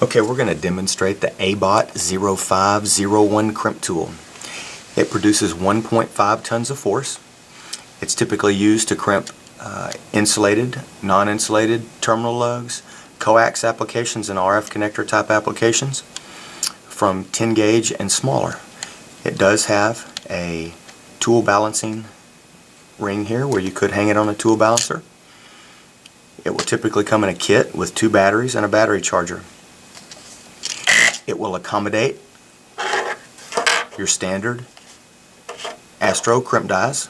Okay, we're going to demonstrate the Abot 0501 crimp tool. It produces 1.5 tons of force. It's typically used to crimp insulated, non-insulated terminal lugs, coax applications, and RF connector type applications from 10 gauge and smaller. It does have a tool balancing ring here where you could hang it on a tool balancer. It will typically come in a kit with 2 batteries and a battery charger. It will accommodate your standard Astro crimp dies.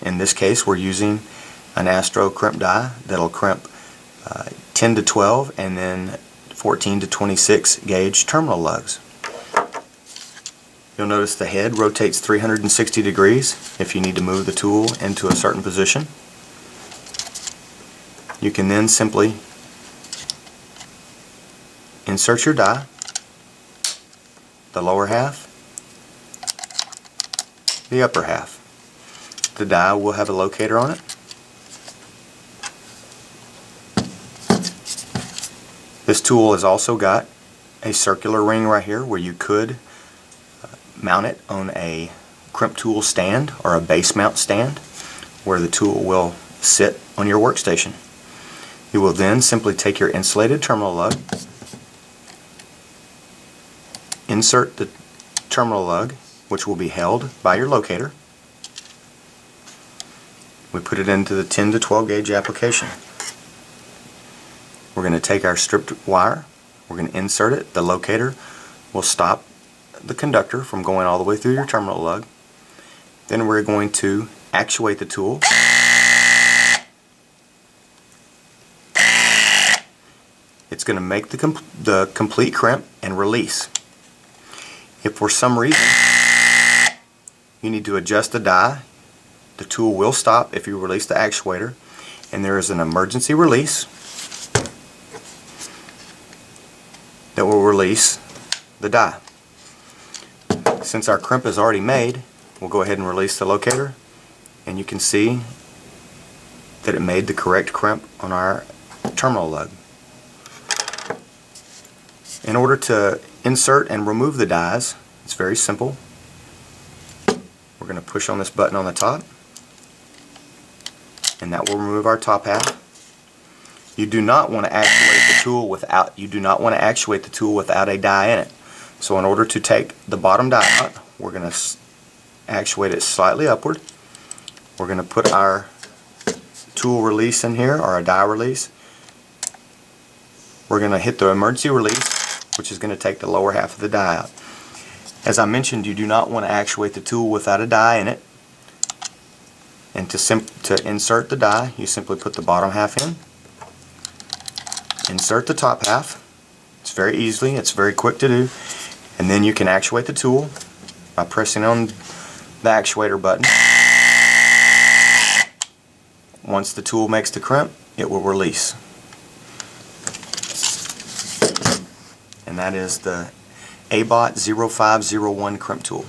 In this case, we're using an Astro crimp die that'll crimp 10 to 12 and then 14 to 26 gauge terminal lugs. You'll notice the head rotates 360 degrees if you need to move the tool into a certain position. You can then simply insert your die, the lower half, the upper half. The die will have a locator on it. This tool has also got a circular ring right here where you could mount it on a crimp tool stand or a base mount stand where the tool will sit on your workstation. You will then simply take your insulated terminal lug, insert the terminal lug, which will be held by your locator. We put it into the 10 to 12 gauge application. We're going to take our stripped wire, we're going to insert it. The locator will stop the conductor from going all the way through your terminal lug. Then we're going to actuate the tool. It's going to make the complete crimp and release. If for some reason you need to adjust the die, the tool will stop if you release the actuator, and there is an emergency release that will release the die. Since our crimp is already made, we'll go ahead and release the locator, and you can see that it made the correct crimp on our terminal lug. In order to insert and remove the dies, it's very simple. We're going to push on this button on the top, and that will remove our top half. You do not want to actuate the tool without a die in it. So in order to take the bottom die out, we're going to actuate it slightly upward. We're going to put our tool release in here, or a die release. We're going to hit the emergency release, which is going to take the lower half of the die out. As I mentioned, you do not want to actuate the tool without a die in it. And to insert the die, you simply put the bottom half in, insert the top half. It's very easy, it's very quick to do, and then you can actuate the tool by pressing on the actuator button. Once the tool makes the crimp, it will release. And that is the Abot 0501 crimp tool.